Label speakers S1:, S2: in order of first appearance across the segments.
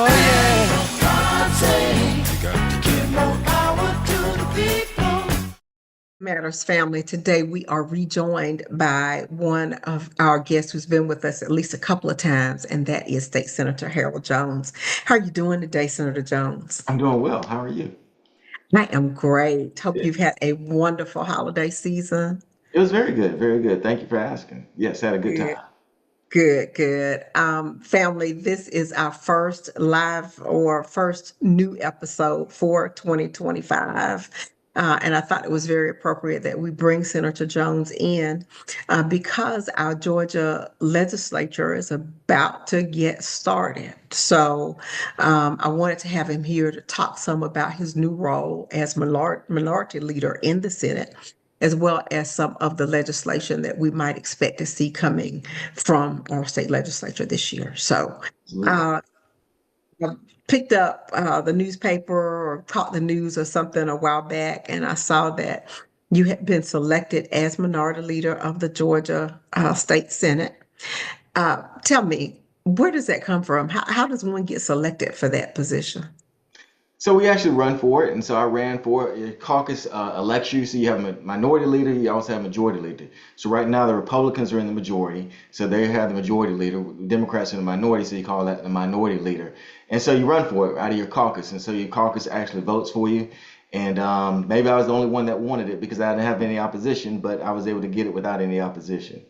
S1: Oh yeah.
S2: Matters family. Today we are rejoined by one of our guests who's been with us at least a couple of times, and that is State Senator Harold Jones. How are you doing today, Senator Jones?
S3: I'm doing well. How are you?
S2: I am great. Hope
S3: Good.
S2: you've had a wonderful holiday season.
S3: It was very good, very good. Thank you for asking. Yes, had a good
S2: Good.
S3: time.
S2: Good. Family, this is our first live or first new episode for 2025. And I thought it was very appropriate that we bring Senator Jones in because our Georgia legislature is about to get started. So I wanted to have him here to talk some about his new role as minority leader in the Senate, as well as some of the legislation that we might expect to see coming from our state legislature this year. So
S3: Absolutely.
S2: uh, I picked up the newspaper or caught the news or something a while back, and I saw that you had been selected as minority leader of the Georgia State Senate. Tell me, where does that come from? How does one get selected for that position?
S3: So we actually run for it, and so I ran for it. Caucus election. So you have a minority leader, you also have majority leader. So right now the Republicans are in the majority, so they have the majority leader. Democrats are in the minority, so you call that the minority leader. And so you run for it out of your caucus, and so your caucus actually votes for you. And maybe I was the only one that wanted it because I didn't have any opposition, but I was able to get it without any opposition.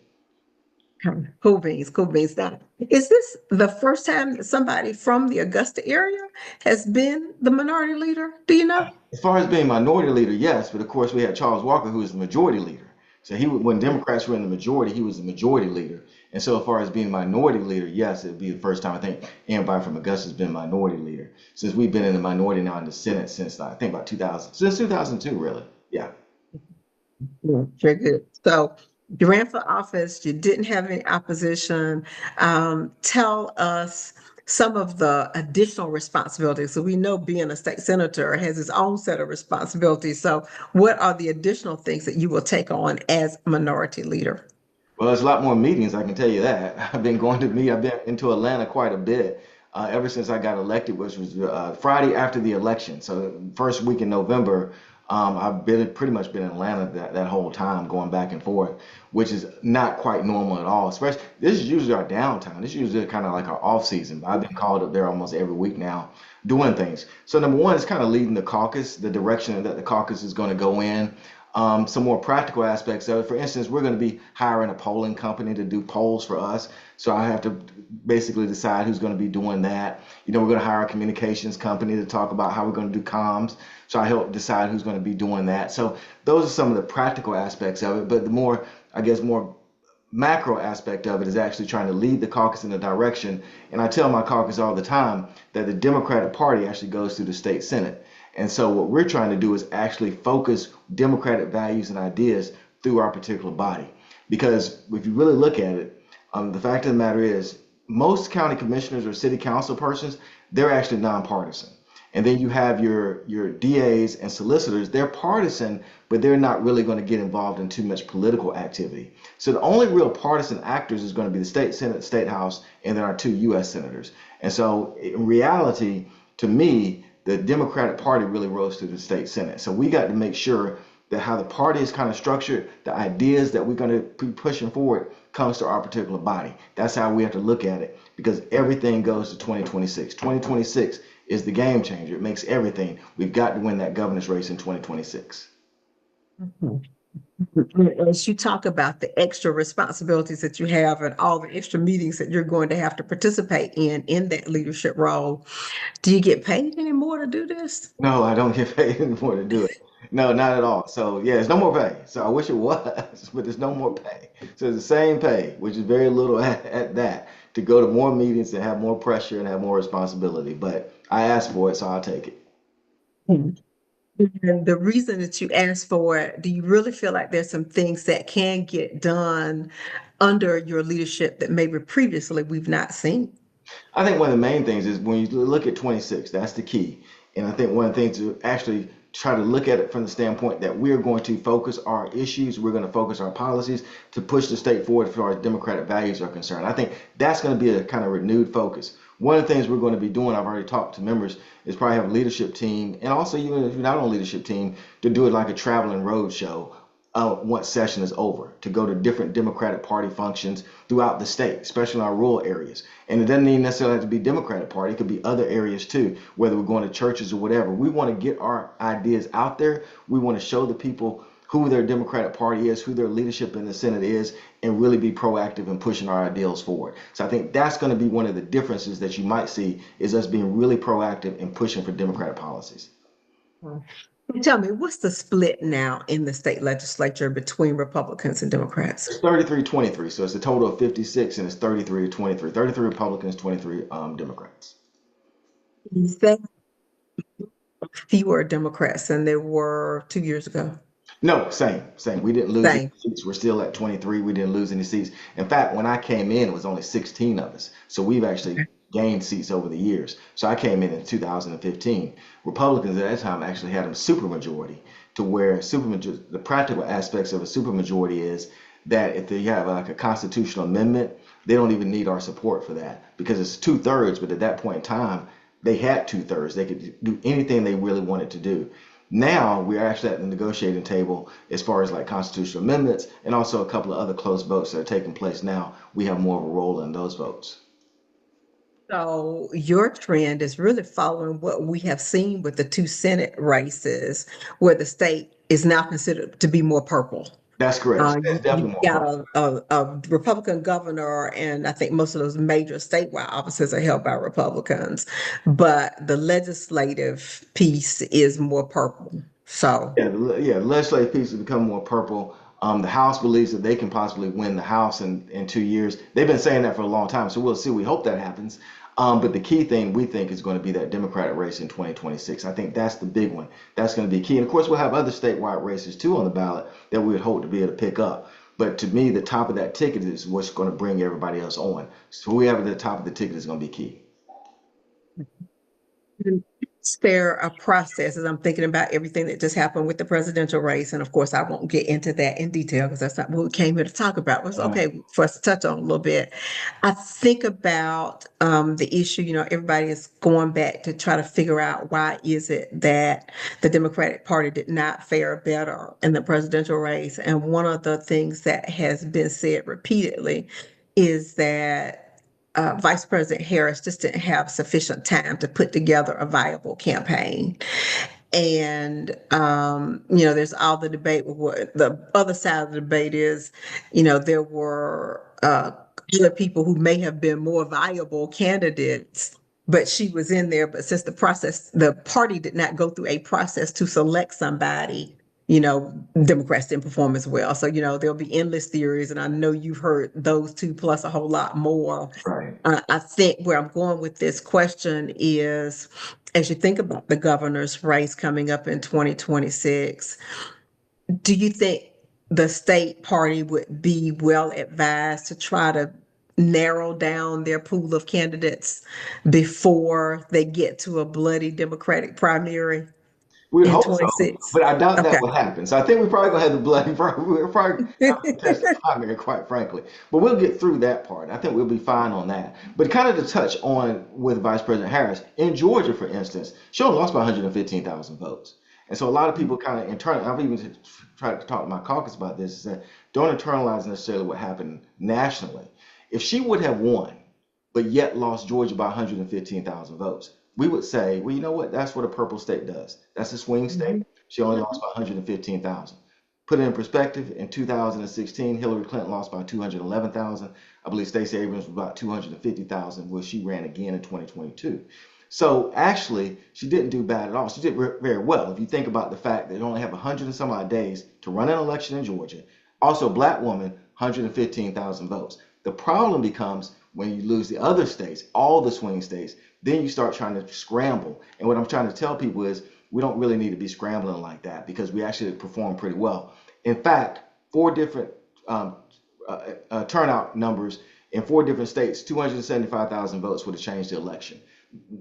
S2: Cool beans, cool beans. Now, is this the first time that somebody from the Augusta area has been the minority leader? Do you know?
S3: As far as being minority leader, yes, but of course we had Charles Walker, who was the majority leader. So when Democrats were in the majority, he was the majority leader. And so, as far as being minority leader, yes, it'd be the first time I think anybody from Augusta has been minority leader since we've been in the minority now in the Senate since I think about 2000, since 2002, really. Yeah.
S2: Very good. So you ran for office, you didn't have any opposition. Tell us some of the additional responsibilities. So we know being a state senator has its own set of responsibilities. So what are the additional things that you will take on as minority leader?
S3: Well, there's a lot more meetings, I can tell you that. I've been into Atlanta quite a bit ever since I got elected, which was Friday after the election. So first week in November, I've been pretty much been in Atlanta that whole time, going back and forth, which is not quite normal at all. Especially this is usually our downtime. This is usually kind of like our off season. I've been called up there almost every week now, doing things. So number one is kind of leading the caucus, the direction that the caucus is going to go in. Some more practical aspects of it. For instance, we're going to be hiring a polling company to do polls for us. So I have to basically decide who's going to be doing that. We're going to hire a communications company to talk about how we're going to do comms. So I help decide who's going to be doing that. So those are some of the practical aspects of it. But the more, I guess, more macro aspect of it is actually trying to lead the caucus in a direction. And I tell my caucus all the time that the Democratic Party actually goes through the state Senate. And so what we're trying to do is actually focus Democratic values and ideas through our particular body. Because if you really look at it, the fact of the matter is most county commissioners or city council persons, they're actually nonpartisan. And then you have your DAs and solicitors, they're partisan, but they're not really going to get involved in too much political activity. So the only real partisan actors is going to be the state Senate, state House, and then our two US senators. And so in reality, to me, the Democratic Party really rose to the state Senate. So we got to make sure that how the party is kind of structured, the ideas that we're going to be pushing forward comes to our particular body. That's how we have to look at it because everything goes to 2026. 2026 is the game changer. It makes everything. We've got to win that governor's race in 2026.
S2: Mhm. As you talk about the extra responsibilities that you have and all the extra meetings that you're going to have to participate in that leadership role, do you get paid anymore to do this?
S3: No, I don't get paid anymore to do it. No, not at all. So yeah, it's no more pay. So I wish it was, but there's no more pay. So it's the same pay, which is very little at that, to go to more meetings and have more pressure and have more responsibility. But I asked for it, so I'll take it.
S2: Mhm. And the reason that you asked for it, do you really feel like there's some things that can get done under your leadership that maybe previously we've not seen?
S3: I think one of the main things is when you look at 26, that's the key. And I think one of the things to actually try to look at it from the standpoint that we're going to focus our issues, we're going to focus our policies to push the state forward as far as democratic values are concerned. I think that's going to be a kind of renewed focus. One of the things we're going to be doing, I've already talked to members, is probably have a leadership team, and also even if you're not on a leadership team, to do it like a traveling road show once session is over, to go to different Democratic Party functions throughout the state, especially in our rural areas. And it doesn't even necessarily have to be Democratic Party; it could be other areas too, whether we're going to churches or whatever. We want to get our ideas out there. We want to show the people who their Democratic Party is, who their leadership in the Senate is, and really be proactive in pushing our ideals forward. So I think that's going to be one of the differences that you might see is us being really proactive in pushing for Democratic policies.
S2: Tell me, what's the split now in the state legislature between Republicans and Democrats?
S3: It's 33-23, so it's a total of 56, and it's 33-23. 33 Republicans, 23 Democrats.
S2: Is that fewer Democrats than there were 2 years ago?
S3: No, same. We didn't lose any
S2: Same.
S3: seats. We're still at 23. We didn't lose any seats. In fact, when I came in, it was only 16 of us. So we've actually gained seats over the years. So I came in 2015. Republicans at that time actually had a supermajority, to where the practical aspects of a supermajority is that if they have like a constitutional amendment, they don't even need our support for that because it's 2/3. But at that point in time, they had 2/3. They could do anything they really wanted to do. Now we're actually at the negotiating table as far as like constitutional amendments and also a couple of other close votes that are taking place now. We have more of a role in those votes.
S2: So your trend is really following what we have seen with the two Senate races, where the state is now considered to be more purple.
S3: That's correct. It's
S2: You've
S3: definitely more
S2: got
S3: purple.
S2: a Republican governor, and I think most of those major statewide offices are held by Republicans, but the legislative piece is more purple. So,
S3: Yeah, the legislative piece has become more purple. The House believes that they can possibly win the House in 2 years. They've been saying that for a long time, so we'll see. We hope that happens. But the key thing we think is going to be that Democratic race in 2026. I think that's the big one. That's going to be key. And of course, we'll have other statewide races too on the ballot that we would hope to be able to pick up. But to me, the top of that ticket is what's going to bring everybody else on. So whoever at the top of the ticket is going to be key.
S2: is there a process as I'm thinking about everything that just happened with the presidential race? And of course, I won't get into that in detail because that's not what we came here to talk about. It was okay for us to touch on a little bit. I think about the issue, everybody is going back to try to figure out why is it that the Democratic Party did not fare better in the presidential race. And one of the things that has been said repeatedly is that Vice President Harris just didn't have sufficient time to put together a viable campaign. And, there's all the debate with what the other side of the debate is, there were other people who may have been more viable candidates, but she was in there. But since the party did not go through a process to select somebody, Democrats didn't perform as well. So, there'll be endless theories. And I know you've heard those two plus a whole lot more.
S3: Right.
S2: I think where I'm going with this question is, as you think about the governor's race coming up in 2026, do you think the state party would be well advised to try to narrow down their pool of candidates before they get to a bloody Democratic primary
S3: We would
S2: in
S3: hope so,
S2: 26?
S3: but I doubt that
S2: Okay.
S3: will happen. So I think we probably gonna have the bloody. We're probably have to contest the primary, quite frankly. But we'll get through that part. I think we'll be fine on that. But kind of to touch on with Vice President Harris in Georgia, for instance, she only lost by 115,000 votes, and so a lot of people kind of internal. I've even tried to talk to my caucus about this. Is that don't internalize necessarily what happened nationally. If she would have won, but yet lost Georgia by 115,000 votes, we would say, well, you know what? That's what a purple state does. That's a swing state.
S2: Mhm.
S3: She only lost by 115,000. Put it in perspective, in 2016, Hillary Clinton lost by 211,000. I believe Stacey Abrams was about 250,000, where she ran again in 2022. So actually, she didn't do bad at all. She did very well. If you think about the fact that they only have 100 and some odd days to run an election in Georgia, also black woman, 115,000 votes. The problem becomes when you lose the other states, all the swing states, then you start trying to scramble. And what I'm trying to tell people is we don't really need to be scrambling like that because we actually perform pretty well. In fact, four different turnout numbers in four different states, 275,000 votes would have changed the election.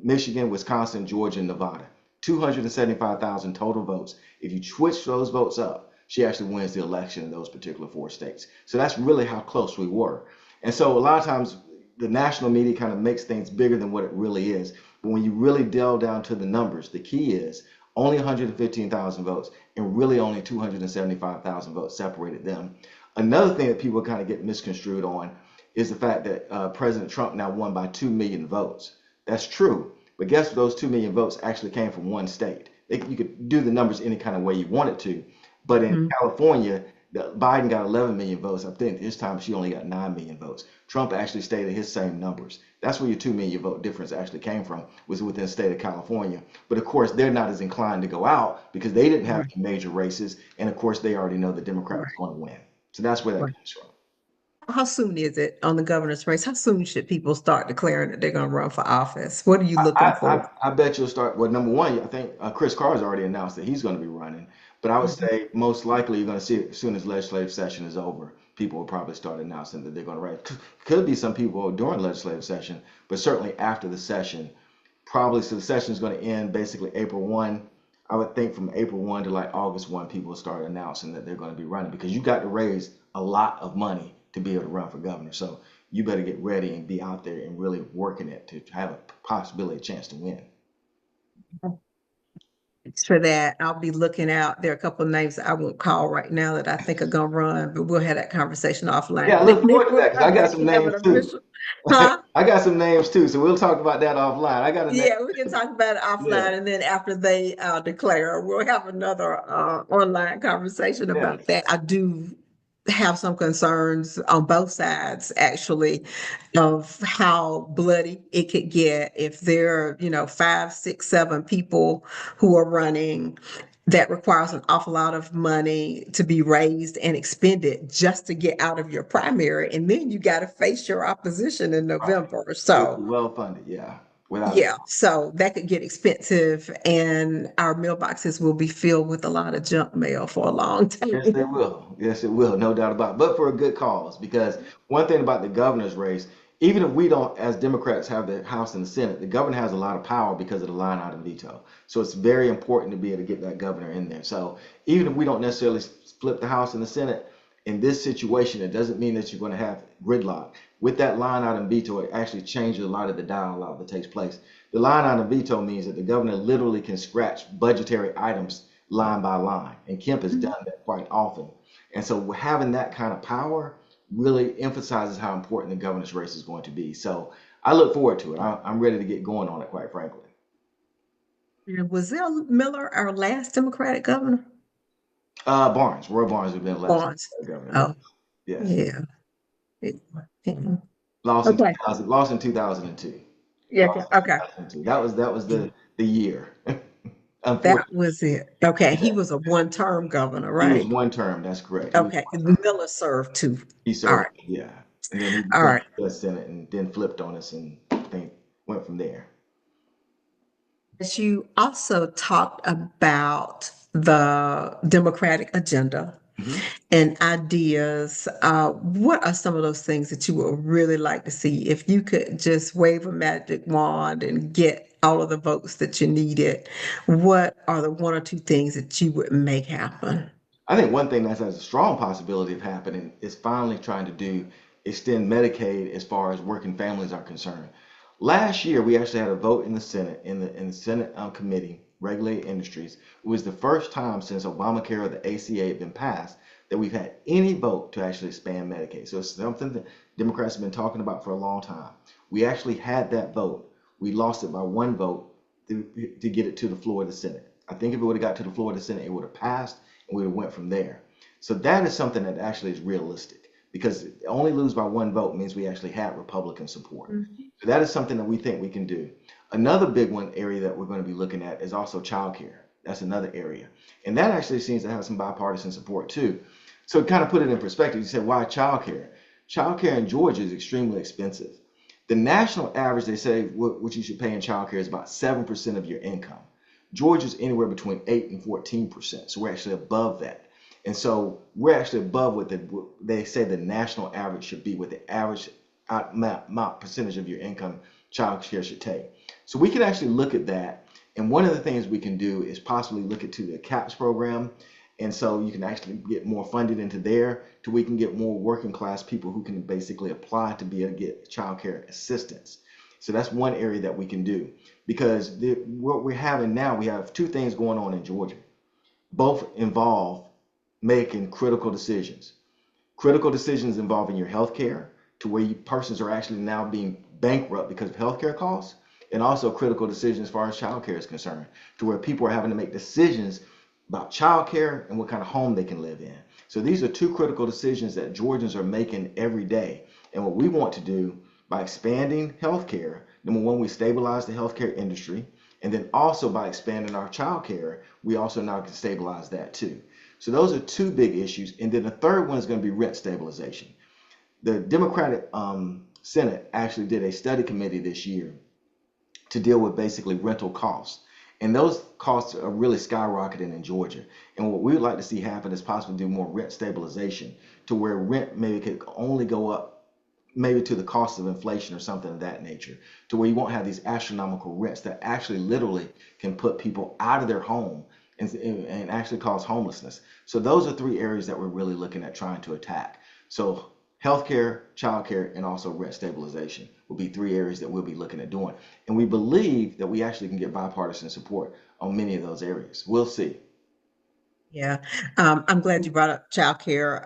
S3: Michigan, Wisconsin, Georgia, and Nevada. 275,000 total votes. If you switch those votes up, she actually wins the election in those particular four states. So that's really how close we were. And so a lot of times the national media kind of makes things bigger than what it really is. But when you really delve down to the numbers, the key is only 115,000 votes and really only 275,000 votes separated them. Another thing that people kind of get misconstrued on is the fact that President Trump now won by 2 million votes. That's true. But guess what? Those 2 million votes actually came from one state. You could do the numbers any kind of way you wanted to. But in
S2: Mhm.
S3: California, Biden got 11 million votes. I think this time she only got 9 million votes. Trump actually stayed at his same numbers. That's where your 2 million vote difference actually came from, was within the state of California. But of course, they're not as inclined to go out because they didn't have
S2: Right,
S3: any major races. And of course, they already know the Democrat was
S2: right,
S3: going to win. So that's where that
S2: right.
S3: comes from.
S2: How soon is it on the governor's race? How soon should people start declaring that they're going to run for office? What are you looking for?
S3: I bet you'll start. Well, number one, I think Chris Carr's already announced that he's going to be running. But I would
S2: Mhm.
S3: say most likely you're going to see it as soon as legislative session is over. People will probably start announcing that they're going to run. Could be some people during legislative session, but certainly after the session, probably so the session is going to end basically April 1. I would think from April 1 to like August 1, people will start announcing that they're going to be running because you got to raise a lot of money to be able to run for governor. So you better get ready and be out there and really working it to have a possibility, a chance to win.
S2: For that, I'll be looking out. There are a couple of names I won't call right now that I think are going to run, but we'll have that conversation
S3: Yeah,
S2: offline.
S3: I look forward to that because I got some
S2: We have an
S3: names too.
S2: official, huh?
S3: I got some names too, so we'll talk about that offline. I got a name.
S2: Yeah, we can talk about it
S3: Yeah,
S2: offline, and then after they declare, we'll have another online conversation
S3: yeah.
S2: about that. I do have some concerns on both sides, actually, of how bloody it could get if there are, 5, 6, 7 people who are running. That requires an awful lot of money to be raised and expended just to get out of your primary, and then you got to face your opposition in
S3: Right.
S2: November.
S3: It'll
S2: So.
S3: be well funded. Yeah, without a
S2: Yeah,
S3: doubt.
S2: so that could get expensive, and our mailboxes will be filled with a lot of junk mail for a long
S3: Yes, they
S2: time.
S3: will. Yes, it will. No doubt about it. But for a good cause, because one thing about the governor's race, even if we don't, as Democrats, have the House and the Senate, the governor has a lot of power because of the line item veto. So it's very important to be able to get that governor in there. So even if we don't necessarily flip the House and the Senate, in this situation, it doesn't mean that you're going to have gridlock. With that line item veto, it actually changes a lot of the dialogue that takes place. The line item veto means that the governor literally can scratch budgetary items line by line. And Kemp has done that quite often. And so having that kind of power really emphasizes how important the governor's race is going to be. So I look forward to it. I'm ready to get going on it, quite frankly.
S2: And was Zell Miller our last Democratic governor?
S3: Barnes, Roy Barnes has been the last
S2: Once.
S3: governor. Yeah.
S2: Oh,
S3: Yes.
S2: yeah. Yeah.
S3: Lost in
S2: Okay.
S3: 2000, lost in 2002.
S2: Yeah.
S3: Lost in
S2: Okay.
S3: 2002. That was the year.
S2: That
S3: Unfortunately.
S2: was it. Okay. He
S3: Yeah.
S2: was a one-term governor,
S3: He was
S2: right?
S3: one term, that's correct. He was
S2: Okay.
S3: one
S2: And
S3: term.
S2: Miller served too.
S3: He
S2: All
S3: served,
S2: right.
S3: yeah. And then he
S2: All
S3: became
S2: right.
S3: U.S. Senate and then flipped on us and I think went from there.
S2: As you also talked about the Democratic agenda
S3: Mhm.
S2: and ideas. What are some of those things that you would really like to see if you could just wave a magic wand and get all of the votes that you needed? What are the one or two things that you would make happen?
S3: I think one thing that has a strong possibility of happening is finally trying to do extend Medicaid as far as working families are concerned. Last year, we actually had a vote in the Senate, in the Senate committee, Regulated Industries. It was the first time since Obamacare or the ACA had been passed that we've had any vote to actually expand Medicaid. So it's something that Democrats have been talking about for a long time. We actually had that vote. We lost it by one vote to get it to the floor of the Senate. I think if it would have got to the floor of the Senate, it would have passed and we would have went from there. So that is something that actually is realistic because only lose by one vote means we actually had Republican support.
S2: Mhm.
S3: So that is something that we think we can do. Another big one area that we're going to be looking at is also childcare. That's another area. And that actually seems to have some bipartisan support too. So to kind of put it in perspective, you say, why childcare? Childcare in Georgia is extremely expensive. The national average, they say, what you should pay in childcare is about 7% of your income. Georgia's anywhere between 8 and 14%. So we're actually above that. And so we're actually above what they say the national average should be, what the average amount percentage of your income child care should take. So we can actually look at that. And one of the things we can do is possibly look into the CAPS program And so you can actually get more funded into there to we can get more working class people who can basically apply to be able to get child care assistance. So that's one area that we can do because what we're having now, we have two things going on in Georgia. Both involve making critical decisions involving your health care to where persons are actually now being bankrupt because of healthcare costs, and also critical decisions as far as child care is concerned, to where people are having to make decisions about child care and what kind of home they can live in. So these are two critical decisions that Georgians are making every day. And what we want to do by expanding healthcare, number one, we stabilize the healthcare industry. And then also by expanding our child care, we also now can stabilize that too. So those are two big issues. And then the third one is going to be rent stabilization. The Democratic Senate actually did a study committee this year to deal with basically rental costs. And those costs are really skyrocketing in Georgia. And what we would like to see happen is possibly do more rent stabilization to where rent maybe could only go up maybe to the cost of inflation or something of that nature, to where you won't have these astronomical rents that actually literally can put people out of their home and actually cause homelessness. So those are three areas that we're really looking at trying to attack. So healthcare, childcare, and also rent stabilization will be three areas that we'll be looking at doing. And we believe that we actually can get bipartisan support on many of those areas. We'll see.
S2: Yeah, I'm glad you brought up childcare.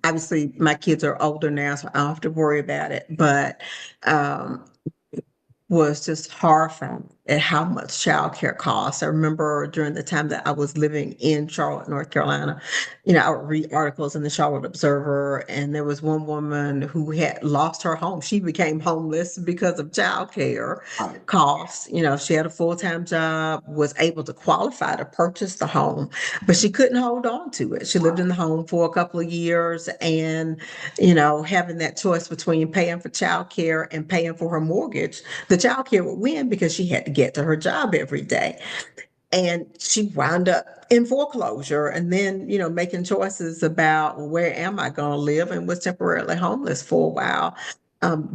S2: Obviously, my kids are older now, so I don't have to worry about it. But um, was just horrified at how much childcare costs. I remember during the time that I was living in Charlotte, North Carolina, I would read articles in the Charlotte Observer, and there was one woman who had lost her home. She became homeless because of childcare
S3: Right.
S2: costs. She had a full-time job, was able to qualify to purchase the home, but she couldn't hold on to it. She lived in the home for a couple of years, and having that choice between paying for childcare and paying for her mortgage, the childcare would win because she had to get to her job every day. And she wound up in foreclosure and then, making choices about, well, where am I going to live, and was temporarily homeless for a while.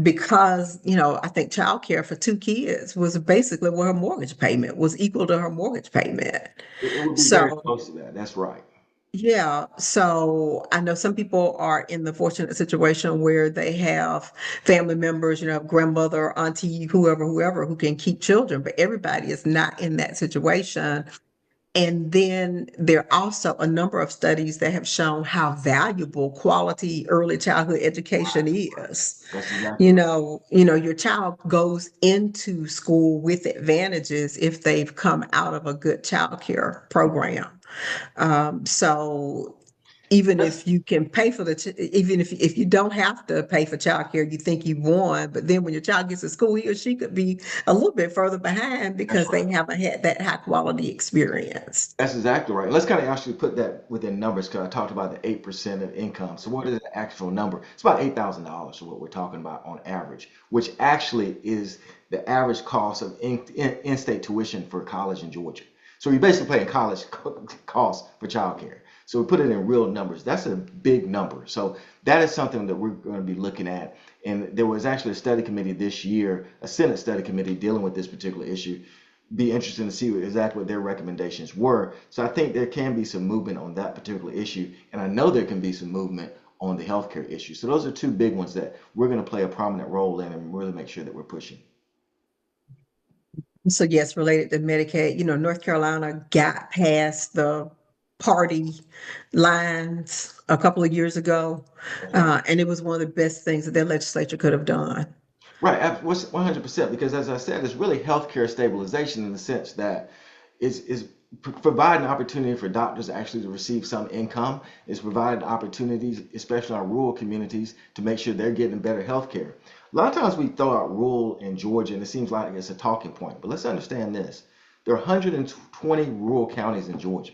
S2: Because, I think childcare for two kids was basically what her mortgage payment was equal to her mortgage payment.
S3: It would be very
S2: So
S3: close to that. That's right.
S2: yeah, so I know some people are in the fortunate situation where they have family members, grandmother, auntie, whoever who can keep children, but everybody is not in that situation. And then there are also a number of studies that have shown how valuable quality early childhood education is.
S3: That's exactly right.
S2: Your child goes into school with advantages if they've come out of a good child care program. So even
S3: That's
S2: if you can pay for even if you don't have to pay for childcare, you think you won. But then when your child gets to school, he or she could be a little bit further behind
S3: that's
S2: because
S3: right.
S2: they haven't had that high quality experience.
S3: That's exactly right. Let's kind of actually put that within numbers because I talked about the 8% of income. So what is the actual number? It's about $8,000 for what we're talking about on average, which actually is the average cost of in-state tuition for college in Georgia. So you're basically paying college costs for childcare. So we put it in real numbers. That's a big number. So that is something that we're going to be looking at. And there was actually a study committee this year, a Senate study committee dealing with this particular issue. Be interesting to see exactly what their recommendations were. So I think there can be some movement on that particular issue, and I know there can be some movement on the healthcare issue. So those are two big ones that we're going to play a prominent role in and really make sure that we're pushing.
S2: So yes, related to Medicaid, North Carolina got past the party lines a couple of years ago,
S3: That's right.
S2: and it was one of the best things that their legislature could have done.
S3: Right, 100%. Because as I said, it's really healthcare stabilization in the sense that is providing opportunity for doctors actually to receive some income. It's providing opportunities, especially in our rural communities, to make sure they're getting better healthcare. A lot of times we throw out rural in Georgia, and it seems like it's a talking point. But let's understand this: there are 120 rural counties in Georgia,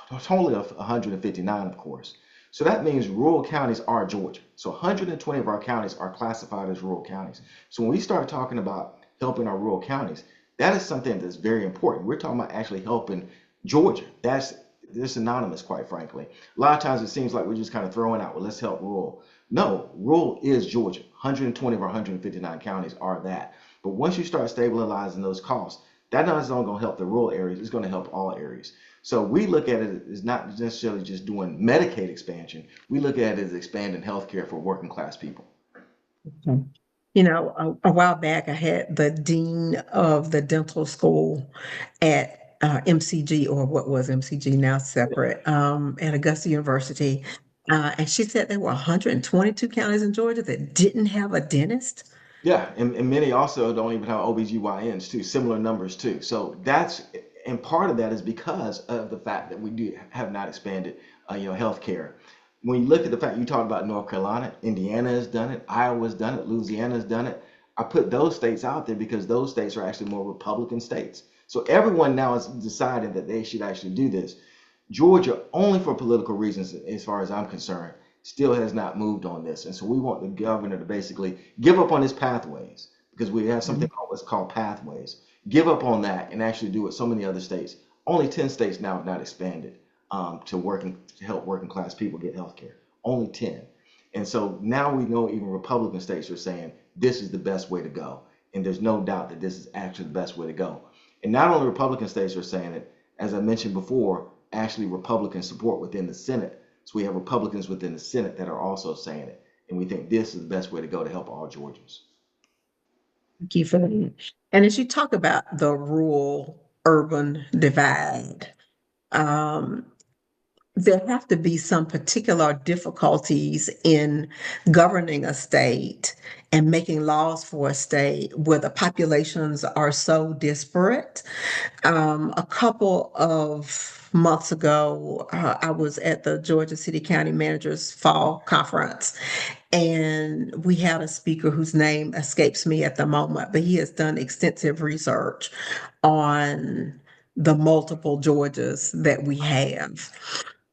S3: totally of 159, of course. So that means rural counties are Georgia. So 120 of our counties are classified as rural counties. So when we start talking about helping our rural counties, that is something that's very important. We're talking about actually helping Georgia. They're synonymous, quite frankly. A lot of times it seems like we're just kind of throwing out, well, let's help rural. No, rural is Georgia. 120 of our 159 counties are that. But once you start stabilizing those costs, That not only going to help the rural areas, it's going to help all areas. So we look at it as not necessarily just doing Medicaid expansion. We look at it as expanding healthcare for working class people.
S2: Okay. A while back, I had the dean of the dental school at MCG, or what was MCG, now separate, at Augusta University. And she said there were 122 counties in Georgia that didn't have a dentist.
S3: Yeah, and many also don't even have OBGYNs too, similar numbers too. So and part of that is because of the fact that we do have not expanded, healthcare. When you look at the fact you talked about North Carolina, Indiana has done it, Iowa's done it, Louisiana has done it. I put those states out there because those states are actually more Republican states. So everyone now has decided that they should actually do this. Georgia, only for political reasons, as far as I'm concerned, still has not moved on this. And so we want the governor to basically give up on his pathways, because we have something called what's called pathways. Give up on that and actually do what so many other states. Only 10 states now have not expanded to help working class people get health care. Only 10. And so now we know even Republican states are saying this is the best way to go. And there's no doubt that this is actually the best way to go. And not only Republican states are saying it, as I mentioned before, actually Republican support within the Senate. So we have Republicans within the Senate that are also saying it. And we think this is the best way to go to help all Georgians.
S2: Thank you for that. And as you talk about the rural urban divide, um, there have to be some particular difficulties in governing a state and making laws for a state where the populations are so disparate. A couple of months ago, I was at the Georgia City County Managers Fall Conference, and we had a speaker whose name escapes me at the moment, but he has done extensive research on the multiple Georgias that we have.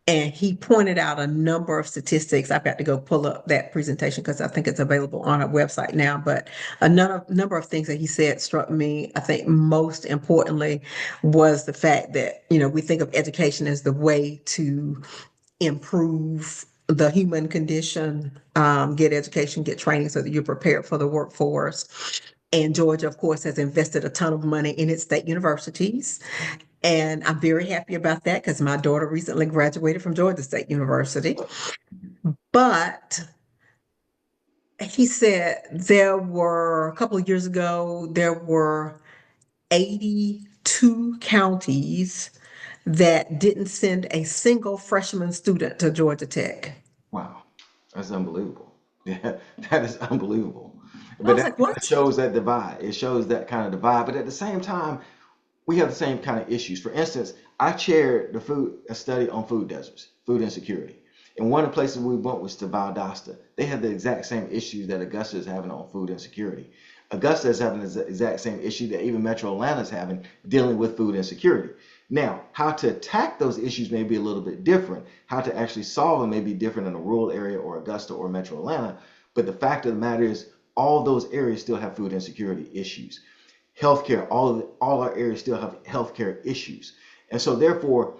S2: And he pointed out a number of statistics. I've got to go pull up that presentation because I think it's available on our website now. But a number of things that he said struck me. I think most importantly was the fact that, we think of education as the way to improve the human condition, get education, get training so that you're prepared for the workforce. And Georgia, of course, has invested a ton of money in its state universities. And I'm very happy about that because my daughter recently graduated from Georgia State University. But he said there were, a couple of years ago, there were 82 counties that didn't send a single freshman student to Georgia Tech.
S3: Wow, that's unbelievable. Yeah, that is unbelievable.
S2: And I
S3: But
S2: was
S3: that
S2: like,
S3: kind of
S2: what?
S3: shows that divide. It shows that kind of divide. But at the same time, we have the same kind of issues. For instance, I chaired a study on food deserts, food insecurity. And one of the places we went was to Valdosta. They have the exact same issues that Augusta is having on food insecurity. Augusta is having the exact same issue that even Metro Atlanta is having, dealing with food insecurity. Now, how to attack those issues may be a little bit different. How to actually solve them may be different in a rural area or Augusta or Metro Atlanta. But the fact of the matter is, all those areas still have food insecurity issues. Healthcare, all our areas still have healthcare issues. And so therefore,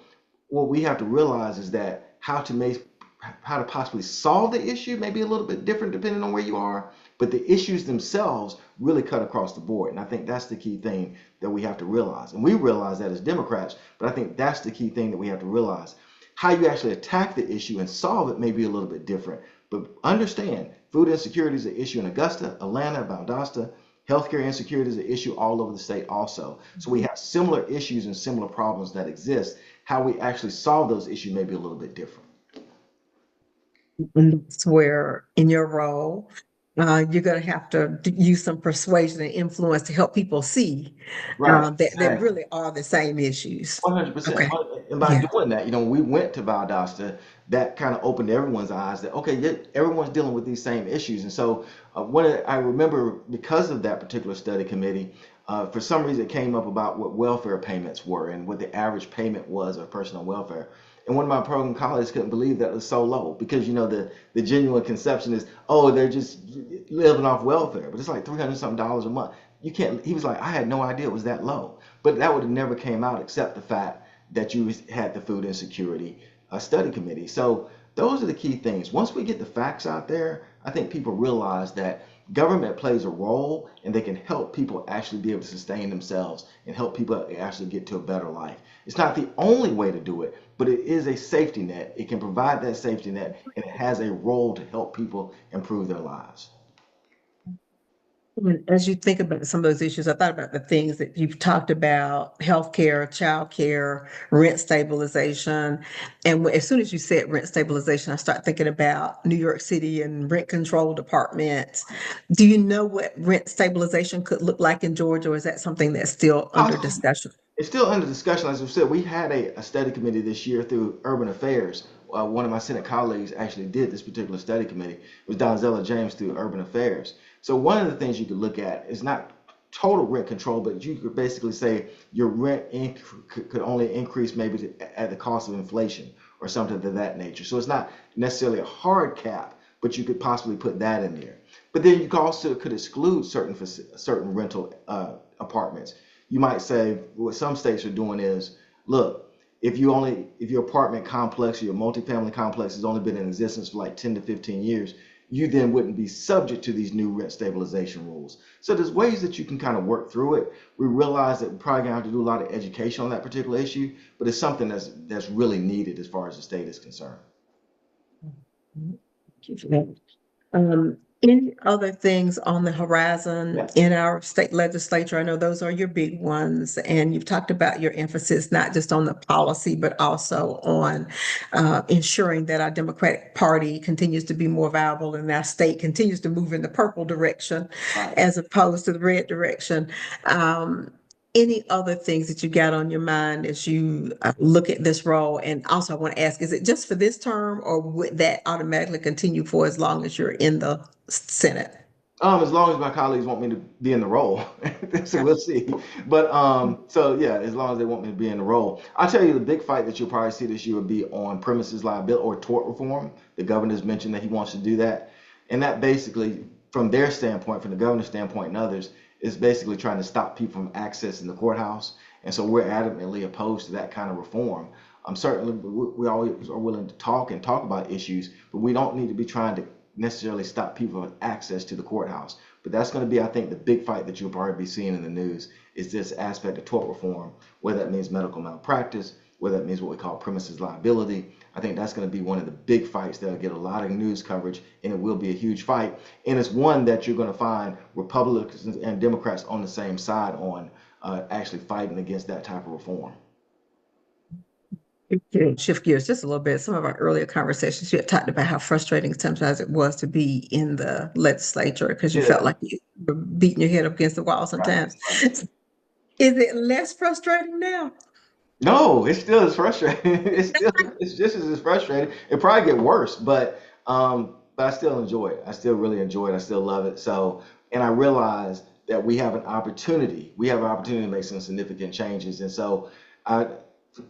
S3: what we have to realize is that how to possibly solve the issue may be a little bit different depending on where you are, but the issues themselves really cut across the board. And I think that's the key thing that we have to realize. And we realize that as Democrats, but I think that's the key thing that we have to realize. How you actually attack the issue and solve it may be a little bit different. But understand, food insecurity is an issue in Augusta, Atlanta, Valdosta. Healthcare insecurity is an issue all over the state also. So we have similar issues and similar problems that exist. How we actually solve those issues may be a little bit different.
S2: And that's where, in your role, you're going to have to use some persuasion and influence to help people see
S3: Right,
S2: that
S3: exactly.
S2: really are the same issues.
S3: 100%.
S2: Okay.
S3: And by
S2: Yeah.
S3: doing that, we went to Valdosta, that kind of opened everyone's eyes that, okay, yeah, everyone's dealing with these same issues. And so I remember because of that particular study committee, for some reason it came up about what welfare payments were and what the average payment was of personal welfare. And one of my program colleagues couldn't believe that it was so low because, the genuine conception is, oh, they're just living off welfare, but it's like 300 something dollars a month. You can't, he was like, I had no idea it was that low. But that would have never came out except the fact that you had the food insecurity study committee. So those are the key things. Once we get the facts out there, I think people realize that government plays a role and they can help people actually be able to sustain themselves and help people actually get to a better life. It's not the only way to do it, but it is a safety net. It can provide that safety net and it has a role to help people improve their lives.
S2: And as you think about some of those issues, I thought about the things that you've talked about: healthcare, childcare, rent stabilization. And as soon as you said rent stabilization, I start thinking about New York City and rent control departments. Do you know what rent stabilization could look like in Georgia, or is that something that's still under discussion?
S3: It's still under discussion. As I said, we had a study committee this year through Urban Affairs. One of my Senate colleagues actually did this particular study committee. It was Donzella James through Urban Affairs. So one of the things you could look at is not total rent control, but you could basically say your could only increase maybe at the cost of inflation or something of that nature. So it's not necessarily a hard cap, but you could possibly put that in there. But then you could also could exclude certain rental apartments. You might say what some states are doing is, look, if your apartment complex or your multifamily complex has only been in existence for like 10 to 15 years, you then wouldn't be subject to these new rent stabilization rules. So there's ways that you can kind of work through it. We realize that we're probably gonna have to do a lot of education on that particular issue, but it's something that's really needed as far as the state is concerned.
S2: Thank you for that. Any other things on the horizon
S3: Yeah.
S2: in our state legislature? I know those are your big ones, and you've talked about your emphasis not just on the policy, but also on ensuring that our Democratic Party continues to be more viable and our state continues to move in the purple direction
S3: Right.
S2: as opposed to the red direction. Um, any other things that you got on your mind as you look at this role? And also, I want to ask, is it just for this term, or would that automatically continue for as long as you're in the Senate?
S3: As long as my colleagues want me to be in the role, so we'll see. But so yeah, as long as they want me to be in the role, I'll tell you the big fight that you'll probably see this year will be on premises liability or tort reform. The governor's mentioned that he wants to do that, and that basically, from their standpoint, from the governor's standpoint and others, is basically trying to stop people from accessing the courthouse. And so we're adamantly opposed to that kind of reform. Certainly, we always are willing to talk about issues, but we don't need to be trying to necessarily stop people from access to the courthouse. But that's going to be, I think, the big fight that you'll probably be seeing in the news is this aspect of tort reform, whether that means medical malpractice, whether that means what we call premises liability. I think that's going to be one of the big fights that'll get a lot of news coverage, and it will be a huge fight. And it's one that you're going to find Republicans and Democrats on the same side on, actually fighting against that type of reform.
S2: To shift gears just a little bit, some of our earlier conversations, you had talked about how frustrating sometimes it was to be in the legislature because you felt
S3: Yeah,
S2: like you were beating your head up against the wall
S3: right,
S2: sometimes.
S3: right.
S2: Is it less frustrating now?
S3: No, it's still as frustrating. It's just as frustrating. It probably get worse, but I still enjoy it. I still really enjoy it. I still love it. So, and I realize that we have an opportunity. We have an opportunity to make some significant changes. And so, I,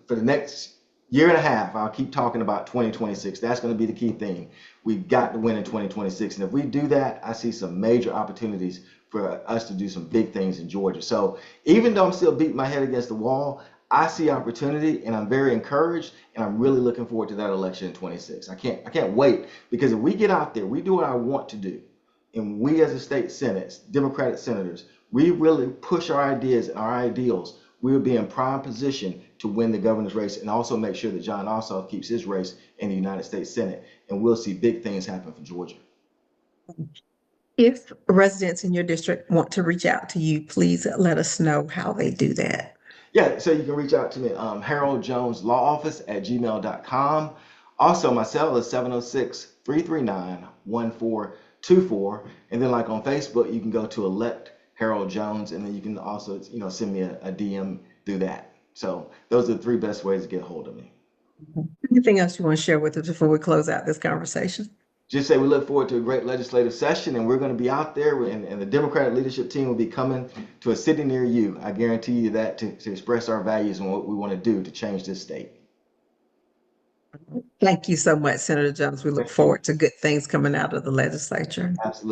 S3: for the next year and a half, I'll keep talking about 2026. That's going to be the key thing. We've got to win in 2026, and if we do that, I see some major opportunities for us to do some big things in Georgia. So, even though I'm still beating my head against the wall, I see opportunity and I'm very encouraged and I'm really looking forward to that election in 26. I can't wait because if we get out there, we do what I want to do, and we as a state Senate, Democratic senators, we really push our ideas and our ideals, we will be in prime position to win the governor's race and also make sure that John Ossoff keeps his race in the United States Senate, and we'll see big things happen for Georgia.
S2: If residents in your district want to reach out to you, please let us know how they do that.
S3: Yeah, so you can reach out to me, Harold Jones Law Office at gmail.com. Also, my cell is 706-339-1424. And then like on Facebook, you can go to elect Harold Jones, and then you can also, send me a DM through that. So those are the three best ways to get a hold of me.
S2: Anything else you want to share with us before we close out this conversation?
S3: Just say we look forward to a great legislative session, and we're going to be out there, and the Democratic leadership team will be coming to a city near you. I guarantee you that to express our values and what we want to do to change this state.
S2: Thank you so much, Senator Jones. We look
S3: Thank you.
S2: forward to good things coming out of the legislature.
S3: Absolutely.